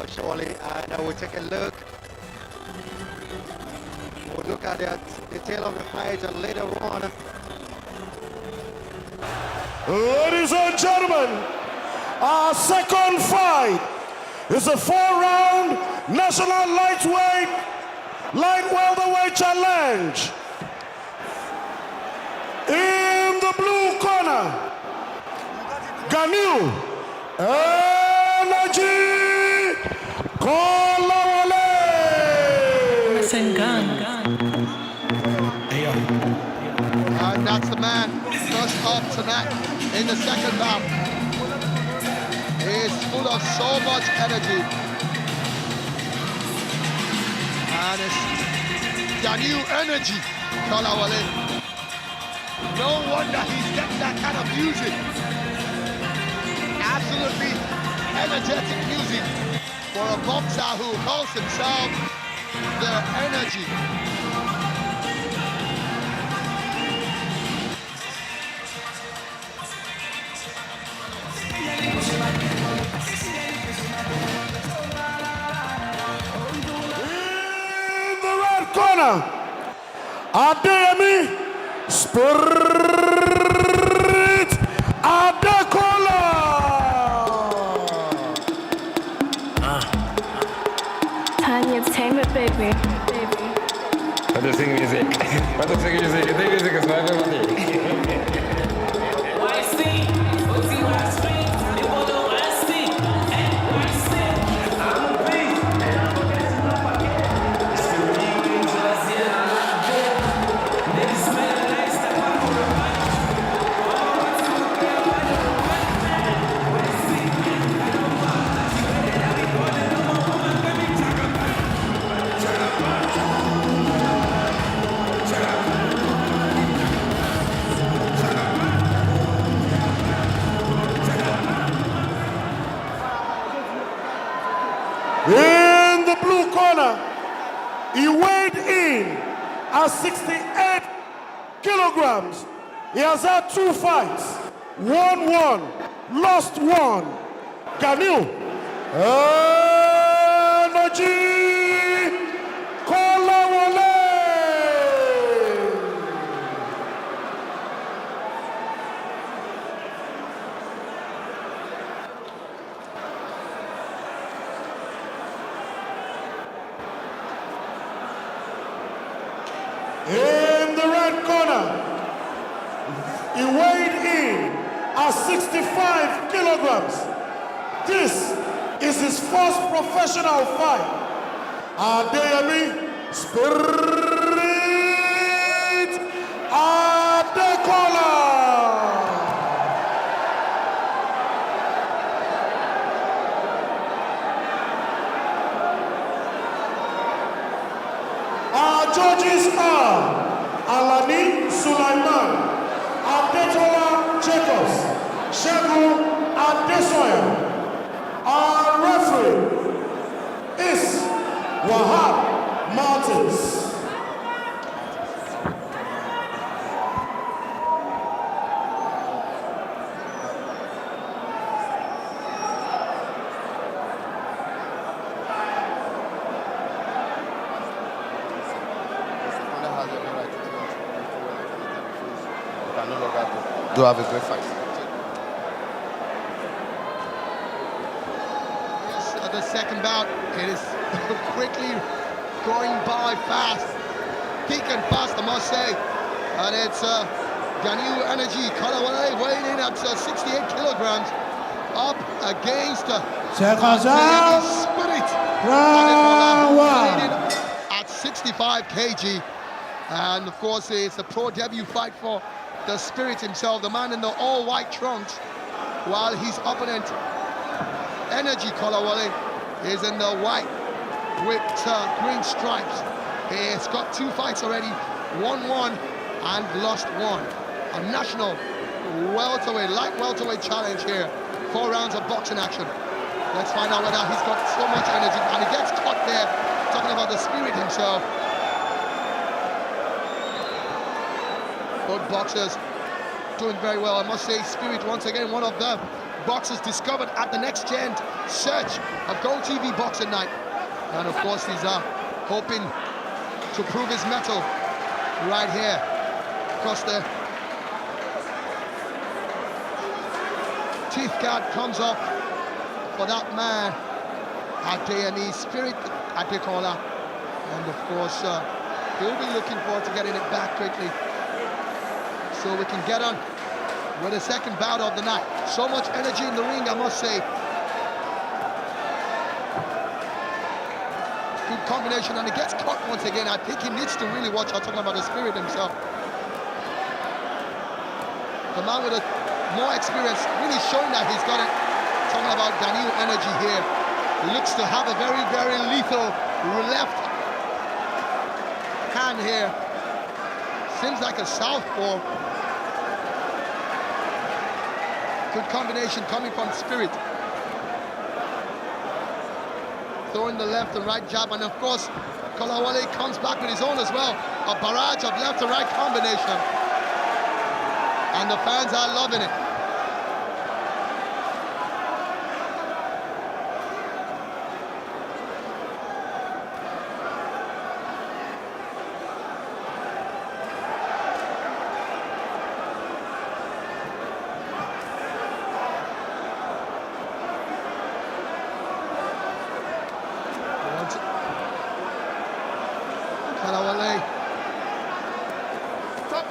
Kolawole, and we'll take a look. We'll look at the detail of the fight later on. Ladies and gentlemen, our second fight is a 4-round national light welterweight challenge. In the blue corner, Ganiyu, Enegry, Kolawole. And that's the man first up tonight in the second round. He's full of so much energy. And it's Ganiyu energy, Kolawole. No wonder he's getting that kind of music. Absolutely energetic music for a boxer who calls himself the Energy. In the red corner, Adeyemi, Spirit, Adekanla. Tiny entertainment, baby. What do you sing music? What do you sing music? You think music is not everybody? In the blue corner, he weighed in at 68 kilograms. He has had 2 fights, won 1, lost 1. Ganiyu, Energy, Kolawole. In the red corner, he weighed in at 65 kilograms. This is his first professional fight. Adeyemi, Spirit, Adekanla. Our judges are Alani Sulaiman, Adetola Jacobs, Shegun Adesoya. Our referee is Wahab Martins. Do have a great fight. Yes, the second bout, it is quickly going by fast, thick and fast, I must say. And it's Ganiyu Energy, Kolawole weighing in at 68 kilograms, up against Adeyemi Spirit. Adekanla weighing in at 65 kg. And of course, it's a pro debut fight for the Spirit himself, the man in the all-white trunks, while his opponent, Energy Kolawole, is in the white with green stripes. He has got 2 fights already, won 1 and lost 1. A national welterweight, light welterweight challenge here. 4 rounds of boxing action. Let's find out whether he's got so much energy. And he gets caught there, talking about the Spirit himself. Both boxers doing very well. I must say, Spirit once again one of the boxers discovered at the Next Gen search of GOtv Boxing Night. And of course, he's hoping to prove his mettle right here. Of course, the teeth guard comes up for that man, Adeyemi, Spirit Adekanla. And of course, he'll be looking forward to getting it back quickly, so we can get on with the second bout of the night. So much energy in the ring, I must say. Good combination, and he gets caught once again. I think he needs to really watch out, talking about the Spirit himself. The man with more experience, really showing that he's got it. Talking about Ganiyu energy here. He looks to have a very, very lethal left hand here. Seems like a southpaw. Good combination coming from Spirit. Throwing the left and right jab, and of course, Kolawole comes back with his own as well. A barrage of left and right combination. And the fans are loving it.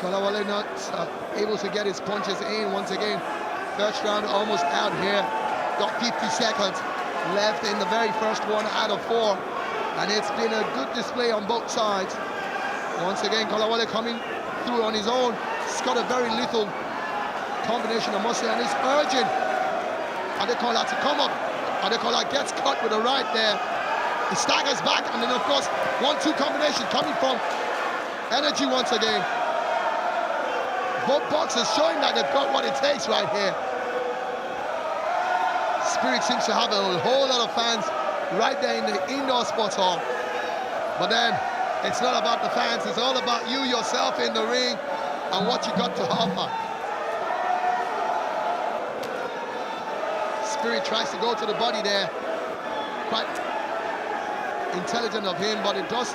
Kolawole not able to get his punches in once again. First round almost out here. Got 50 seconds left in the very first one out of 4. And it's been a good display on both sides. Once again, Kolawole coming through on his own. He's got a very lethal combination, I must say, and he's urging Adekanla to come up. Adekanla gets cut with a right there. He staggers back, and then of course, 1-2 combination coming from Energy once again. Both boxers showing that they've got what it takes right here. Spirit seems to have a whole lot of fans right there in the indoor sports hall. But then, it's not about the fans, it's all about you yourself in the ring and what you got to offer. Spirit tries to go to the body there. Quite intelligent of him, but it does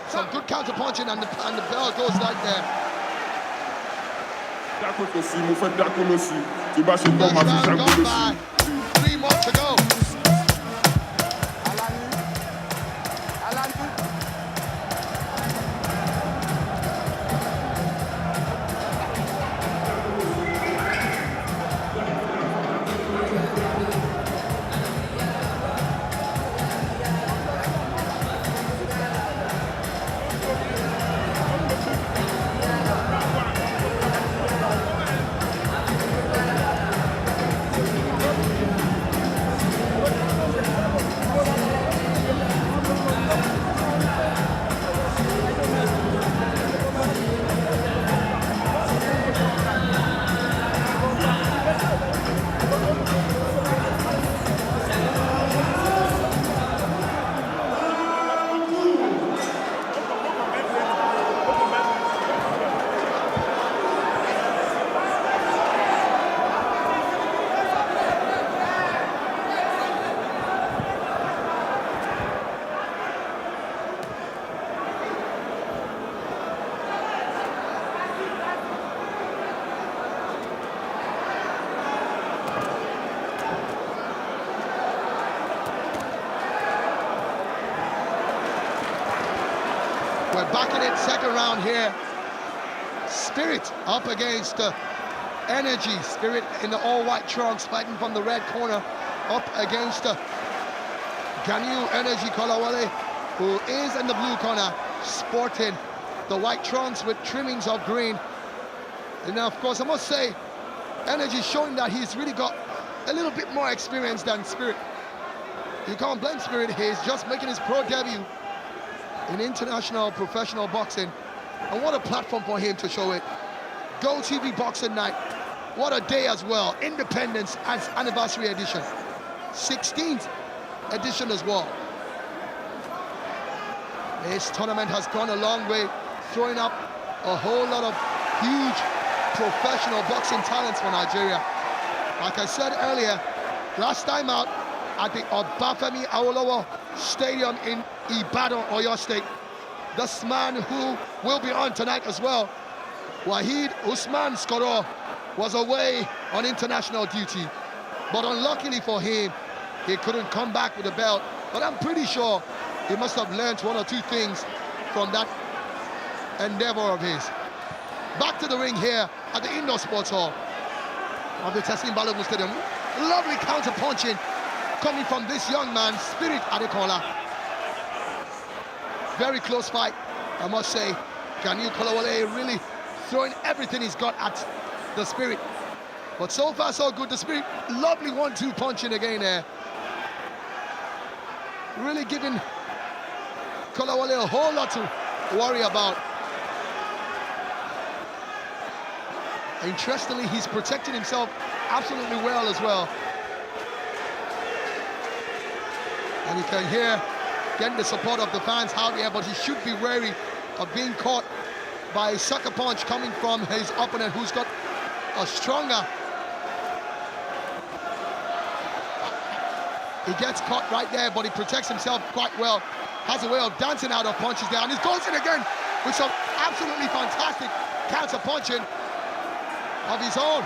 some good counter punching, and the bell goes right there. First round gone by. 3 more to go. We're back in it, second round here. Spirit up against Energy. Spirit in the all-white trunks, fighting from the red corner, up against Ganiyu Energy Kolawole, who is in the blue corner, sporting the white trunks with trimmings of green. And now, of course, I must say, Energy showing that he's really got a little bit more experience than Spirit. You can't blame Spirit. He's just making his pro debut in international professional boxing, and what a platform for him to show it. GOtv Boxing Night, what a day as well. Independence Anniversary Edition, 16th edition as well. This tournament has gone a long way, throwing up a whole lot of huge professional boxing talents for Nigeria. Like I said earlier, last time out at the Obafemi Awolowo Stadium in Ibadan, Oyo State, this man who will be on tonight as well, Wahid Usman Skoro, was away on international duty. But unluckily for him, he couldn't come back with the belt. But I'm pretty sure he must have learned one or two things from that endeavor of his. Back to the ring here at the Indoor Sports Hall of the Teslim Balogun Stadium. Lovely counter punching coming from this young man, Spirit Adekanla. Very close fight, I must say. Ganiyu Kolawole really throwing everything he's got at the Spirit. But so far so good. The Spirit, lovely 1-2 punching again there. Really giving Kolawole a whole lot to worry about. Interestingly, he's protecting himself absolutely well as well. And you can hear, getting the support of the fans out there, but he should be wary of being caught by a sucker punch coming from his opponent, who's got a stronger. He gets caught right there, but he protects himself quite well. Has a way of dancing out of punches there, and he goes in again with some absolutely fantastic counter punching of his own.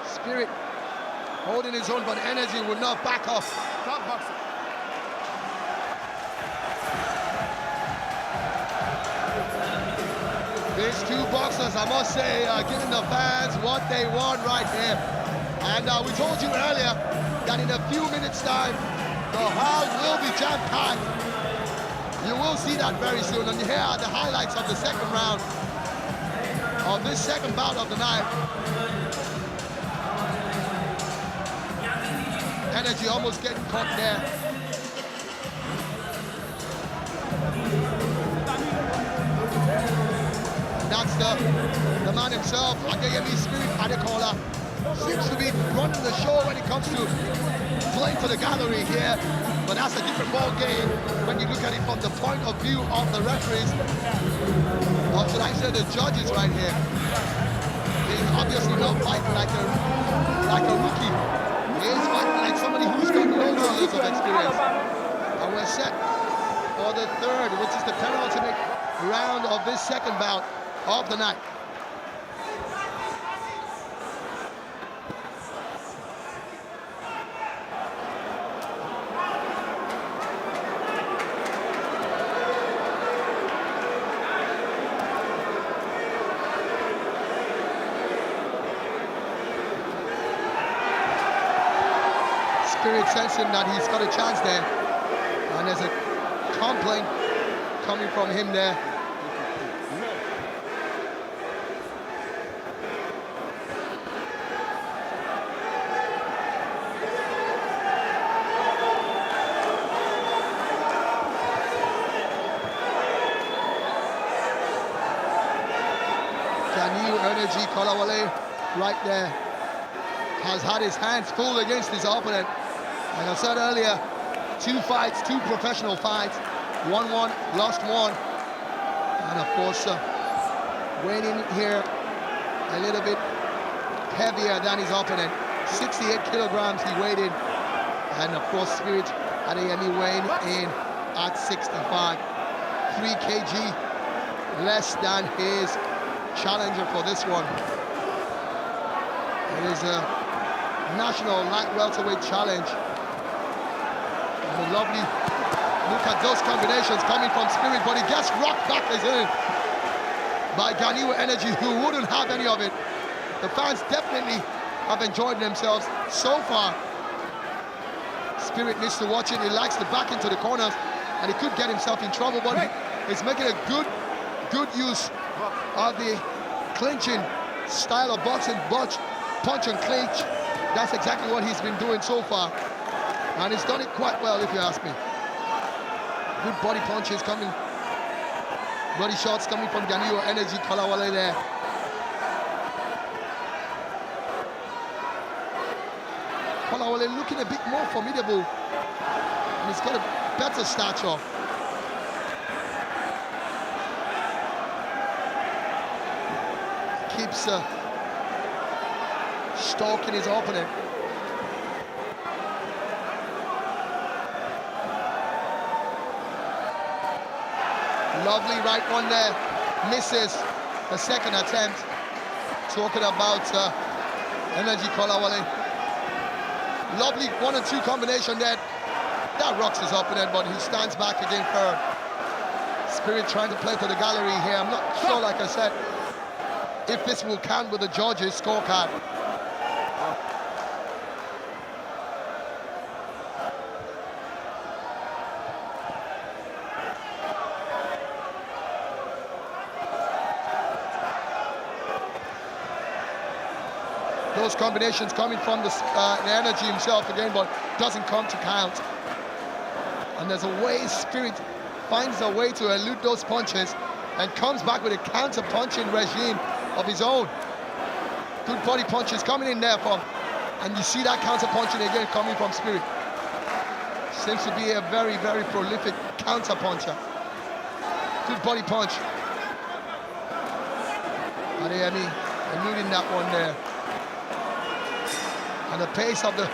Spirit holding his own, but energy would not back off. Stop boxing. These two boxers, I must say, are giving the fans what they want right here. And we told you earlier that in a few minutes' time, the house will be jam-packed. You will see that very soon. And here are the highlights of the second round of this second bout of the night. Energy almost getting caught there. That's the man himself, Adeyemi Spirit Adekanla. Seems to be running the show when it comes to playing to the gallery here, but that's a different ball game when you look at it from the point of view of the referees, or should I say the judges right here. He's obviously not fighting like a rookie. He is fighting like somebody who's got loads of years of experience. And we're set for the third, which is the penultimate round of this second bout of the night. Spirit sensing that he's got a chance there, and there's a complaint coming from him there. Ganiyu Energy Kolawole right there has had his hands full against his opponent. Like I said earlier, 2 fights, 2 professional fights, won 1, lost 1. And of course, weighing here a little bit heavier than his opponent. 68 kilograms he weighed in. And of course, Spirit Adeyemi weighing in at 65. 3 kg less than his challenger for this one. It is a national light welterweight challenge. And a lovely look at those combinations coming from Spirit, but he gets rocked back again by Ganiyu Energy, who wouldn't have any of it. The fans definitely have enjoyed themselves so far. Spirit needs to watch it. He likes to back into the corners, and he could get himself in trouble, but he's making a good use of the clinching style of boxing, punch and clinch. That's exactly what he's been doing so far, and he's done it quite well, if you ask me. Good body punches coming, body shots coming from Ganiyu Energy Kolawole there. Kolawole looking a bit more formidable, and he's got a better stature. keeps stalking his opponent. Lovely right one there, misses the second attempt. Talking about Energy Kolawole. Lovely 1 and 2 combination there. That rocks his opponent, but he stands back again firm. Spirit trying to play to the gallery here. I'm not sure, like I said, if this will count with the judges' scorecard. Those combinations coming from the Energy himself again, but doesn't come to count. And there's a way Spirit finds a way to elude those punches and comes back with a counter-punching regime of his own. Good body punches coming in there from, and you see that counter-punching again coming from Spirit. Seems to be a very, very prolific counter-puncher. Good body punch. Adeyemi eluding that one there. And the pace of the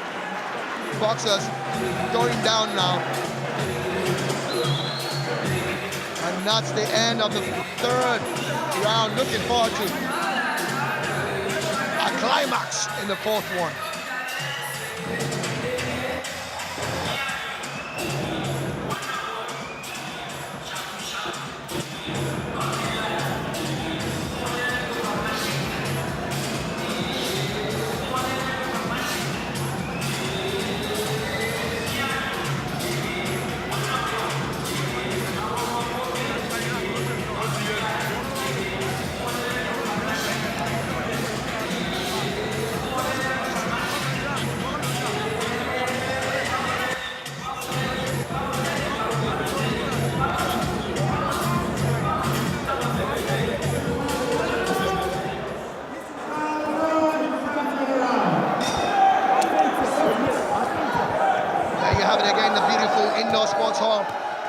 boxers going down now. And that's the end of the third round. Looking forward to a climax in the fourth one.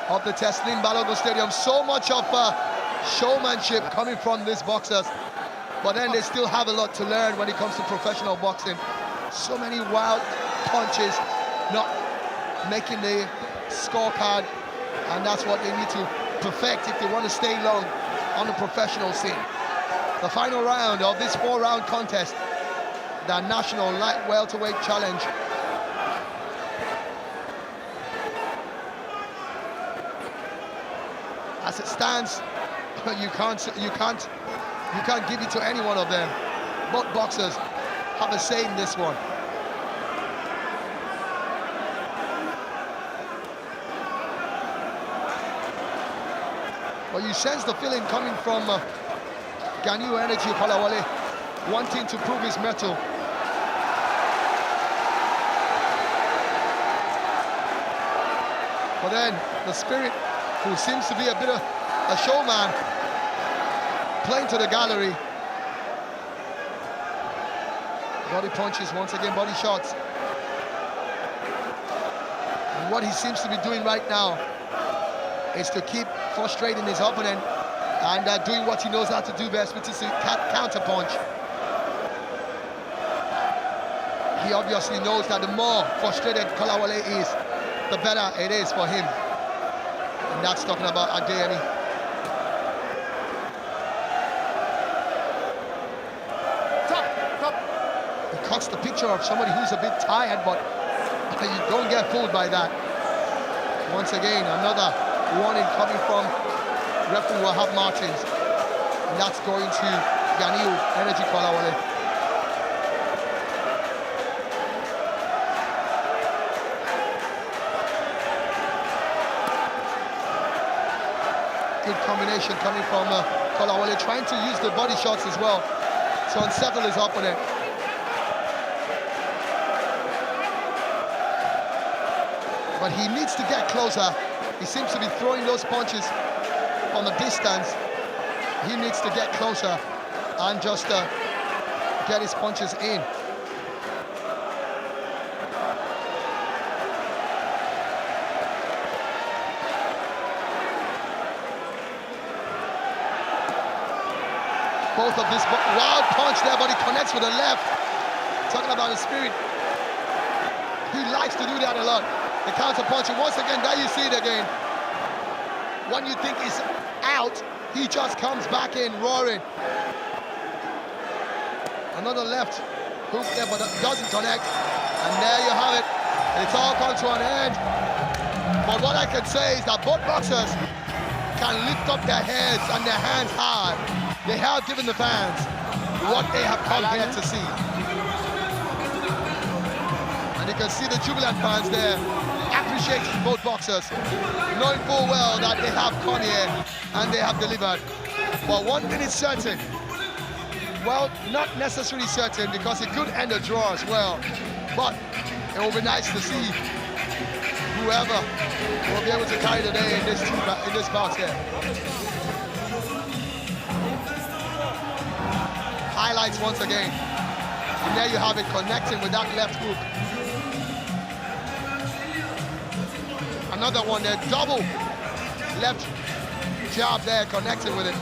Of the Teslim Balogun Stadium. So much of showmanship coming from these boxers, but then they still have a lot to learn when it comes to professional boxing. So many wild punches not making the scorecard, and that's what they need to perfect if they want to stay long on the professional scene. The final round of this 4-round contest, the National Light Welterweight Challenge. As it stands, you can't give it to any one of them. Both boxers have a say in this one. Well, you sense the feeling coming from Ganiyu Energy Kolawole, wanting to prove his mettle. But then the Spirit, who seems to be a bit of a showman, playing to the gallery. Body punches once again, body shots. And what he seems to be doing right now is to keep frustrating his opponent and doing what he knows how to do best, which is to counter punch. He obviously knows that the more frustrated Kolawole is, the better it is for him. And that's talking about Adeyemi. He cuts the picture of somebody who's a bit tired, but you don't get fooled by that. Once again, another warning coming from referee Wahab Martins. And that's going to Ganiyu Energy Kolawole. Good combination coming from Kolawole, trying to use the body shots as well to unsettle his opponent. But he needs to get closer. He seems to be throwing those punches from a distance. He needs to get closer and just get his punches in. both of this wild punch there, but he connects with the left. Talking about his spirit. He likes to do that a lot. The counter punching. Once again, there you see it again. When you think he's out, he just comes back in roaring. Another left hook there, but that doesn't connect. And there you have it. It's all come to an end. But what I can say is that both boxers can lift up their heads and their hands high. They have given the fans what they have come here to see. And you can see the jubilant fans there appreciating both boxers, knowing full well that they have come here and they have delivered. But one thing is certain, well, not necessarily certain, because it could end a draw as well, but it will be nice to see whoever will be able to carry the day in this bout here. Highlights once again, and there you have it, connecting with that left hook. Another one there, double left jab there, connecting with it.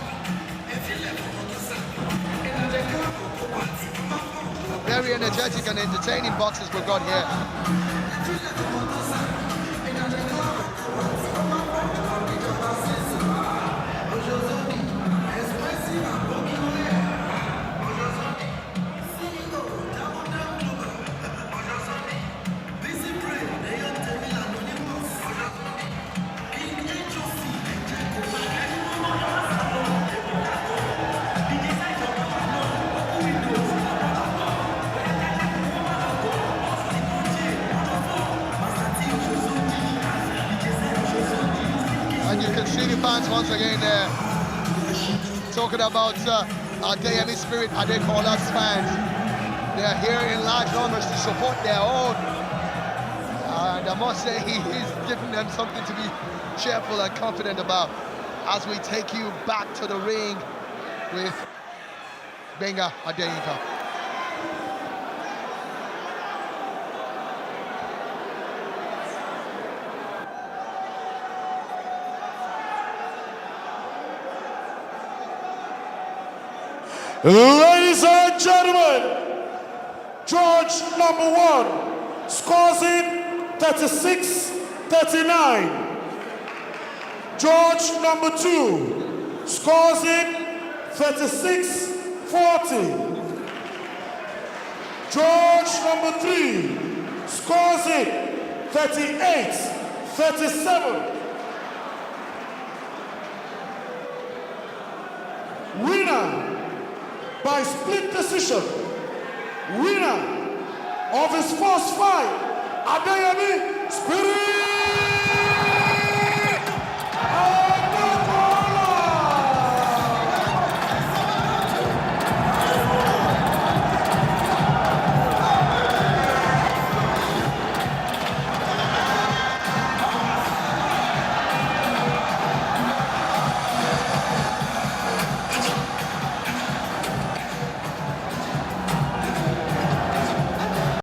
Very energetic and entertaining boxers we've got here. Once again there, talking about Adeyemi spirit, Adekanla's fans. They are here in large numbers to support their own. And I must say, he is giving them something to be cheerful and confident about as we take you back to the ring with Benga Adeyemi. Ladies and gentlemen, George number 1 scores in 36-39. George number 2 scores in 36-40. George number 3 scores in 38-37. Winner by split decision, winner of his first fight, Adeyemi Spirit